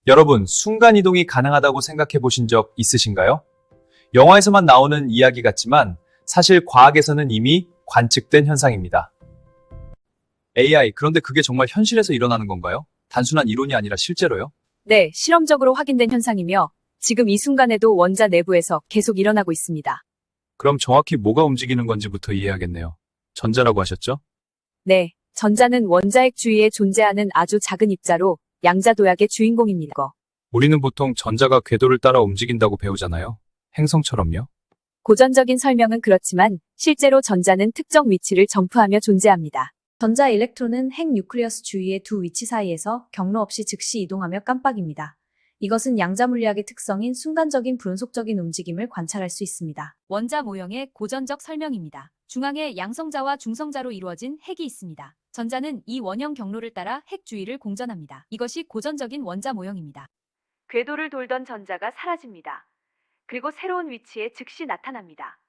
여러분, 순간이동이 가능하다고 생각해 보신 적 있으신가요? 영화에서만 나오는 이야기 같지만 사실 과학에서는 이미 관측된 현상입니다. AI, 그런데 그게 정말 현실에서 일어나는 건가요? 단순한 이론이 아니라 실제로요? 네, 실험적으로 확인된 현상이며 지금 이 순간에도 원자 내부에서 계속 일어나고 있습니다. 그럼 정확히 뭐가 움직이는 건지부터 이해하겠네요. 전자라고 하셨죠? 네, 전자는 원자핵 주위에 존재하는 아주 작은 입자로 양자도약의 주인공입니다. 우리는 보통 전자가 궤도를 따라 움직인다고 배우잖아요. 행성처럼요. 고전적인 설명은 그렇지만 실제로 전자는 특정 위치를 점프하며 존재합니다. 전자 일렉트론은 핵 뉴클리어스 주위의 두 위치 사이에서 경로 없이 즉시 이동하며 깜빡입니다. 이것은 양자 물리학의 특성인 순간적인 불운속적인 움직임을 관찰할 수 있습니다. 원자 모형의 고전적 설명입니다. 중앙에 양성자와 중성자로 이루어진 핵이 있습니다. 전자는 이 원형 경로를 따라 핵 주위를 공전합니다. 이것이 고전적인 원자 모형입니다. 궤도를 돌던 전자가 사라집니다. 그리고 새로운 위치에 즉시 나타납니다.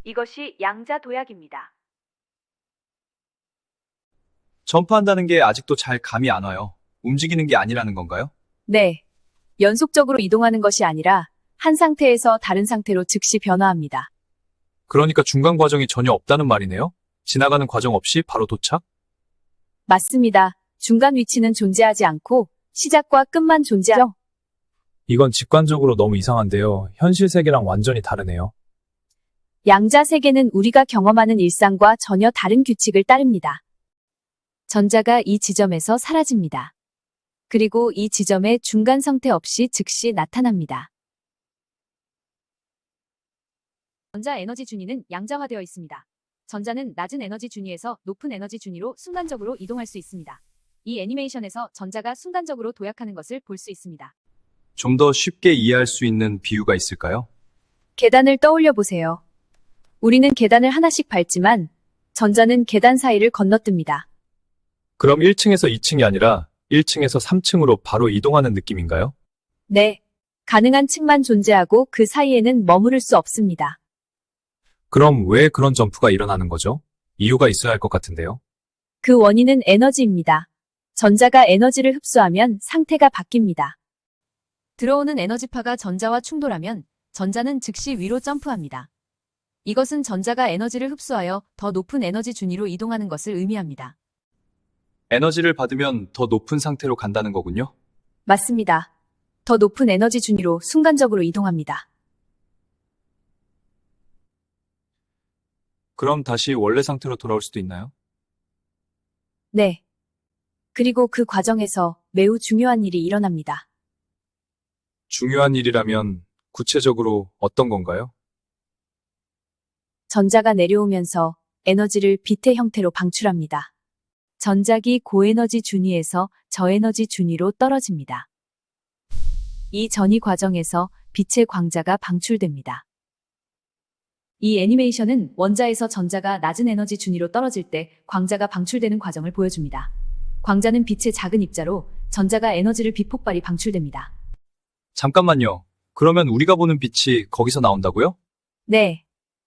이것이 양자 도약입니다. 점프한다는 게 아직도 잘 감이 안 와요. 움직이는 게 아니라는 건가요? 네. 연속적으로 이동하는 것이 아니라 한 상태에서 다른 상태로 즉시 변화합니다. 그러니까 중간 과정이 전혀 없다는 말이네요? 지나가는 과정 없이 바로 도착? 맞습니다. 중간 위치는 존재하지 않고 시작과 끝만 존재하죠. 이건 직관적으로 너무 이상한데요. 현실 세계랑 완전히 다르네요. 양자 세계는 우리가 경험하는 일상과 전혀 다른 규칙을 따릅니다. 전자가 이 지점에서 사라집니다. 그리고 이 지점에 중간 상태 없이 즉시 나타납니다. 전자 에너지 준위는 양자화되어 있습니다. 전자는 낮은 에너지 준위에서 높은 에너지 준위로 순간적으로 이동할 수 있습니다. 이 애니메이션에서 전자가 순간적으로 도약하는 것을 볼 수 있습니다. 좀 더 쉽게 이해할 수 있는 비유가 있을까요? 계단을 떠올려 보세요. 우리는 계단을 하나씩 밟지만 전자는 계단 사이를 건너뜹니다. 그럼 1층에서 2층이 아니라 1층에서 3층으로 바로 이동하는 느낌인가요? 네. 가능한 층만 존재하고 그 사이에는 머무를 수 없습니다. 그럼 왜 그런 점프가 일어나는 거죠? 이유가 있어야 할 것 같은데요. 그 원인은 에너지입니다. 전자가 에너지를 흡수하면 상태가 바뀝니다. 들어오는 에너지파가 전자와 충돌하면 전자는 즉시 위로 점프합니다. 이것은 전자가 에너지를 흡수하여 더 높은 에너지 준위로 이동하는 것을 의미합니다. 에너지를 받으면 더 높은 상태로 간다는 거군요. 맞습니다. 더 높은 에너지 준위로 순간적으로 이동합니다. 그럼 다시 원래 상태로 돌아올 수도 있나요? 네. 그리고 그 과정에서 매우 중요한 일이 일어납니다. 중요한 일이라면 구체적으로 어떤 건가요? 전자가 내려오면서 에너지를 빛의 형태로 방출합니다. 전자기 고에너지 준위에서 저에너지 준위로 떨어집니다. 이 전이 과정에서 빛의 광자가 방출됩니다. 이 애니메이션은 원자에서 전자가 낮은 에너지 준위로 떨어질 때 광자가 방출되는 과정을 보여줍니다. 광자는 빛의 작은 입자로 전자가 에너지를 빛폭발이 방출됩니다. 잠깐만요. 그러면 우리가 보는 빛이 거기서 나온다고요? 네.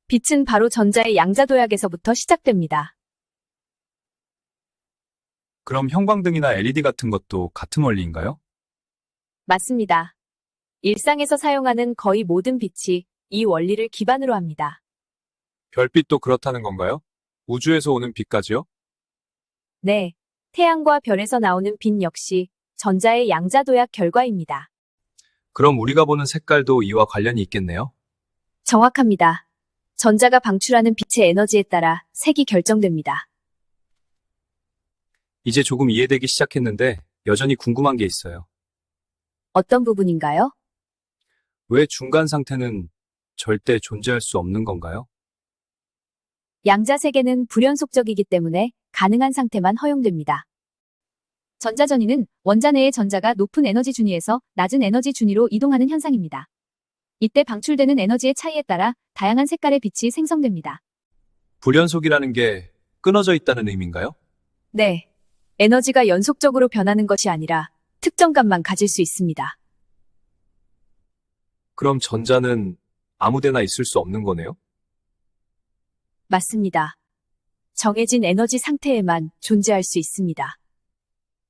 빛은 바로 전자의 양자도약에서부터 시작됩니다. 그럼 형광등이나 LED 같은 것도 같은 원리인가요? 맞습니다. 일상에서 사용하는 거의 모든 빛이 이 원리를 기반으로 합니다. 별빛도 그렇다는 건가요? 우주에서 오는 빛까지요? 네. 태양과 별에서 나오는 빛 역시 전자의 양자도약 결과입니다. 그럼 우리가 보는 색깔도 이와 관련이 있겠네요? 정확합니다. 전자가 방출하는 빛의 에너지에 따라 색이 결정됩니다. 이제 조금 이해되기 시작했는데 여전히 궁금한 게 있어요. 어떤 부분인가요? 왜 중간 상태는 절대 존재할 수 없는 건가요? 양자 세계는 불연속적이기 때문에 가능한 상태만 허용됩니다. 전자전이는 원자 내의 전자가 높은 에너지 준위에서 낮은 에너지 준위로 이동하는 현상입니다. 이때 방출되는 에너지의 차이에 따라 다양한 색깔의 빛이 생성됩니다. 불연속이라는 게 끊어져 있다는 의미인가요? 네. 에너지가 연속적으로 변하는 것이 아니라 특정 값만 가질 수 있습니다. 그럼 전자는 아무데나 있을 수 없는 거네요? 맞습니다. 정해진 에너지 상태에만 존재할 수 있습니다.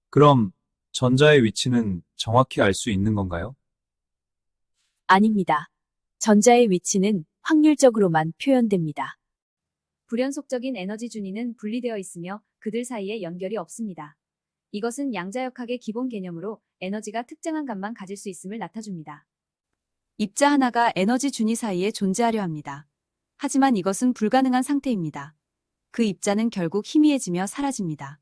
그럼 전자의 위치는 정확히 알 수 있는 건가요? 아닙니다. 전자의 위치는 확률적으로만 표현됩니다. 불연속적인 에너지 준위는 분리되어 있으며 그들 사이에 연결이 없습니다. 이것은 양자역학의 기본 개념으로 에너지가 특정한 값만 가질 수 있음을 나타줍니다. 입자 하나가 에너지 준위 사이에 존재하려 합니다. 하지만 이것은 불가능한 상태입니다. 그 입자는 결국 희미해지며 사라집니다.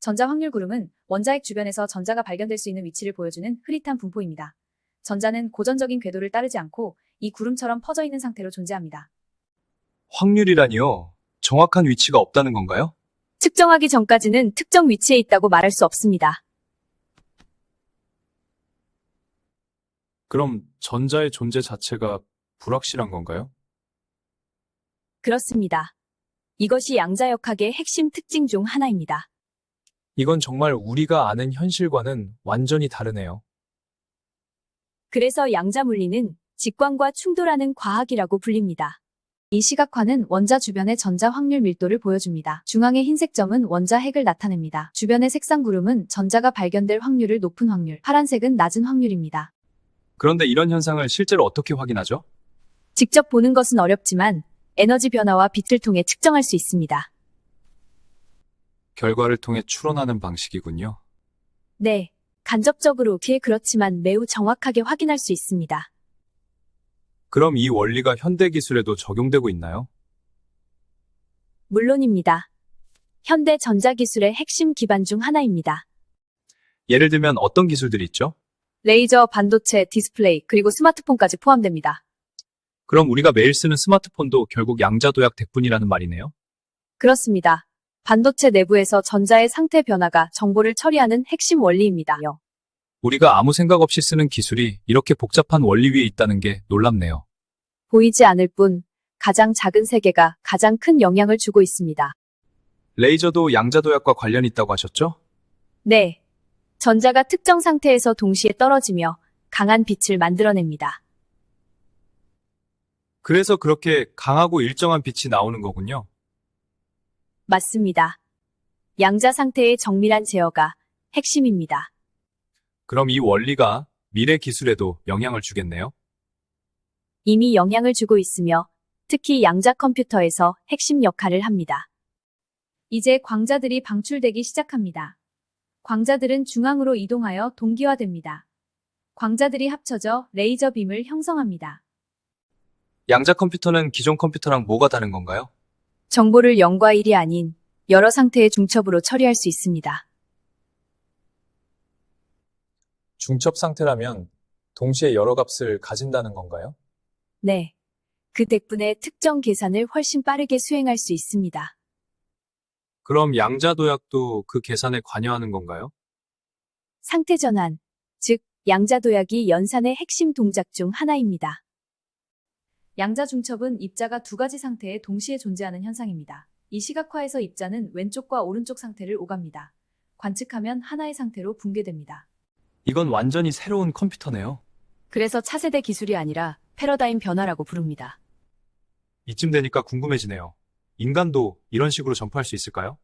전자 확률 구름은 원자핵 주변에서 전자가 발견될 수 있는 위치를 보여주는 흐릿한 분포입니다. 전자는 고전적인 궤도를 따르지 않고 이 구름처럼 퍼져 있는 상태로 존재합니다. 확률이라니요? 정확한 위치가 없다는 건가요? 측정하기 전까지는 특정 위치에 있다고 말할 수 없습니다. 그럼 전자의 존재 자체가 불확실한 건가요? 그렇습니다. 이것이 양자역학의 핵심 특징 중 하나입니다. 이건 정말 우리가 아는 현실과는 완전히 다르네요. 그래서 양자물리는 직관과 충돌하는 과학이라고 불립니다. 이 시각화는 원자 주변의 전자 확률 밀도를 보여줍니다. 중앙의 흰색 점은 원자 핵을 나타냅니다. 주변의 색상 구름은 전자가 발견될 확률을 높은 확률, 파란색은 낮은 확률입니다. 그런데 이런 현상을 실제로 어떻게 확인하죠? 직접 보는 것은 어렵지만 에너지 변화와 빛을 통해 측정할 수 있습니다. 결과를 통해 추론하는 방식이군요. 네, 간접적으로 그렇지만 매우 정확하게 확인할 수 있습니다. 그럼 이 원리가 현대 기술에도 적용되고 있나요? 물론입니다. 현대 전자기술의 핵심 기반 중 하나입니다. 예를 들면 어떤 기술들이 있죠? 레이저, 반도체, 디스플레이, 그리고 스마트폰까지 포함됩니다. 그럼 우리가 매일 쓰는 스마트폰도 결국 양자도약 덕분이라는 말이네요? 그렇습니다. 반도체 내부에서 전자의 상태 변화가 정보를 처리하는 핵심 원리입니다. 우리가 아무 생각 없이 쓰는 기술이 이렇게 복잡한 원리 위에 있다는 게 놀랍네요. 보이지 않을 뿐 가장 작은 세계가 가장 큰 영향을 주고 있습니다. 레이저도 양자도약과 관련이 있다고 하셨죠? 네. 전자가 특정 상태에서 동시에 떨어지며 강한 빛을 만들어냅니다. 그래서 그렇게 강하고 일정한 빛이 나오는 거군요. 맞습니다. 양자 상태의 정밀한 제어가 핵심입니다. 그럼 이 원리가 미래 기술에도 영향을 주겠네요? 이미 영향을 주고 있으며 특히 양자 컴퓨터에서 핵심 역할을 합니다. 이제 광자들이 방출되기 시작합니다. 광자들은 중앙으로 이동하여 동기화됩니다. 광자들이 합쳐져 레이저 빔을 형성합니다. 양자 컴퓨터는 기존 컴퓨터랑 뭐가 다른 건가요? 정보를 0과 1이 아닌 여러 상태의 중첩으로 처리할 수 있습니다. 중첩 상태라면 동시에 여러 값을 가진다는 건가요? 네. 그 덕분에 특정 계산을 훨씬 빠르게 수행할 수 있습니다. 그럼 양자도약도 그 계산에 관여하는 건가요? 상태 전환, 즉 양자도약이 연산의 핵심 동작 중 하나입니다. 양자 중첩은 입자가 두 가지 상태에 동시에 존재하는 현상입니다. 이 시각화에서 입자는 왼쪽과 오른쪽 상태를 오갑니다. 관측하면 하나의 상태로 붕괴됩니다. 이건 완전히 새로운 컴퓨터네요. 그래서 차세대 기술이 아니라 패러다임 변화라고 부릅니다. 이쯤 되니까 궁금해지네요. 인간도 이런 식으로 점프할 수 있을까요?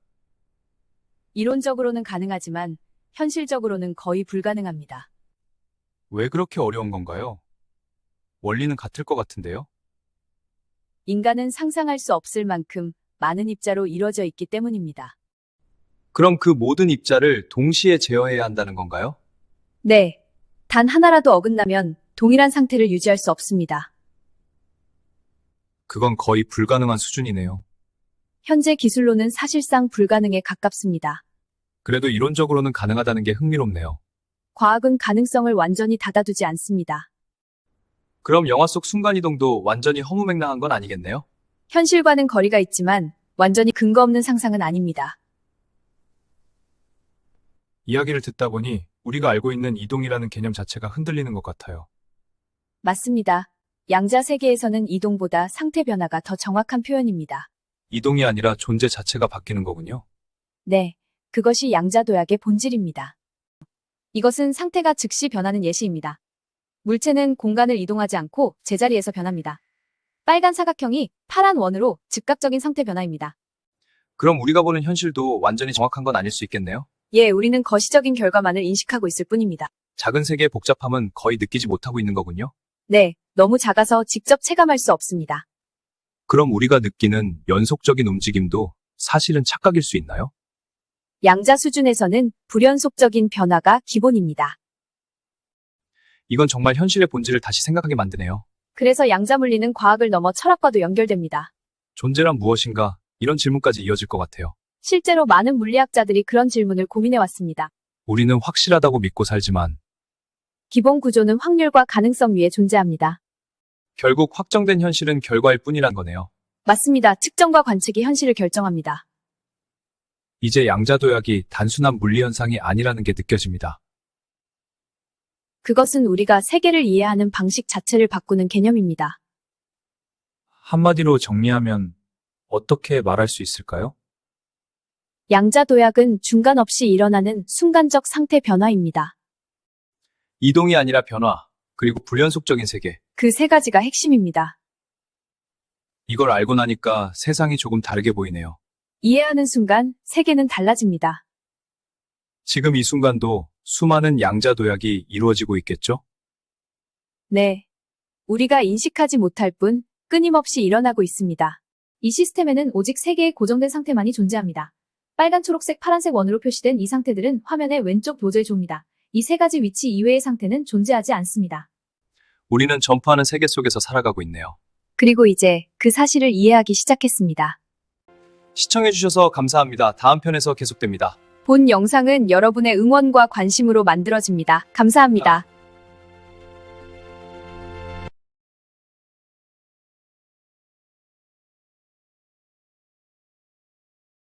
이론적으로는 가능하지만 현실적으로는 거의 불가능합니다. 왜 그렇게 어려운 건가요? 원리는 같을 것 같은데요? 인간은 상상할 수 없을 만큼 많은 입자로 이루어져 있기 때문입니다. 그럼 그 모든 입자를 동시에 제어해야 한다는 건가요? 네. 단 하나라도 어긋나면 동일한 상태를 유지할 수 없습니다. 그건 거의 불가능한 수준이네요. 현재 기술로는 사실상 불가능에 가깝습니다. 그래도 이론적으로는 가능하다는 게 흥미롭네요. 과학은 가능성을 완전히 닫아두지 않습니다. 그럼 영화 속 순간이동도 완전히 허무맹랑한 건 아니겠네요? 현실과는 거리가 있지만 완전히 근거 없는 상상은 아닙니다. 이야기를 듣다 보니 우리가 알고 있는 이동이라는 개념 자체가 흔들리는 것 같아요. 맞습니다. 양자 세계에서는 이동보다 상태 변화가 더 정확한 표현입니다. 이동이 아니라 존재 자체가 바뀌는 거군요. 네, 그것이 양자도약의 본질입니다. 이것은 상태가 즉시 변하는 예시입니다. 물체는 공간을 이동하지 않고 제자리에서 변합니다. 빨간 사각형이 파란 원으로 즉각적인 상태 변화입니다. 그럼 우리가 보는 현실도 완전히 정확한 건 아닐 수 있겠네요? 예, 우리는 거시적인 결과만을 인식하고 있을 뿐입니다. 작은 세계의 복잡함은 거의 느끼지 못하고 있는 거군요. 네, 너무 작아서 직접 체감할 수 없습니다. 그럼 우리가 느끼는 연속적인 움직임도 사실은 착각일 수 있나요? 양자 수준에서는 불연속적인 변화가 기본입니다. 이건 정말 현실의 본질을 다시 생각하게 만드네요. 그래서 양자 물리는 과학을 넘어 철학과도 연결됩니다. 존재란 무엇인가? 이런 질문까지 이어질 것 같아요. 실제로 많은 물리학자들이 그런 질문을 고민해 왔습니다. 우리는 확실하다고 믿고 살지만 기본 구조는 확률과 가능성 위에 존재합니다. 결국 확정된 현실은 결과일 뿐이란 거네요. 맞습니다. 측정과 관측이 현실을 결정합니다. 이제 양자도약이 단순한 물리 현상이 아니라는 게 느껴집니다. 그것은 우리가 세계를 이해하는 방식 자체를 바꾸는 개념입니다. 한마디로 정리하면 어떻게 말할 수 있을까요? 양자 도약은 중간 없이 일어나는 순간적 상태 변화입니다. 이동이 아니라 변화, 그리고 불연속적인 세계. 그 세 가지가 핵심입니다. 이걸 알고 나니까 세상이 조금 다르게 보이네요. 이해하는 순간 세계는 달라집니다. 지금 이 순간도 수많은 양자도약이 이루어지고 있겠죠? 네. 우리가 인식하지 못할 뿐 끊임없이 일어나고 있습니다. 이 시스템에는 오직 세 개의 고정된 상태만이 존재합니다. 빨간, 초록색, 파란색 원으로 표시된 이 상태들은 화면의 왼쪽 노즐 조입니다. 이 세 가지 위치 이외의 상태는 존재하지 않습니다. 우리는 점프하는 세계 속에서 살아가고 있네요. 그리고 이제 그 사실을 이해하기 시작했습니다. 시청해주셔서 감사합니다. 다음 편에서 계속됩니다. 본 영상은 여러분의 응원과 관심으로 만들어집니다. 감사합니다.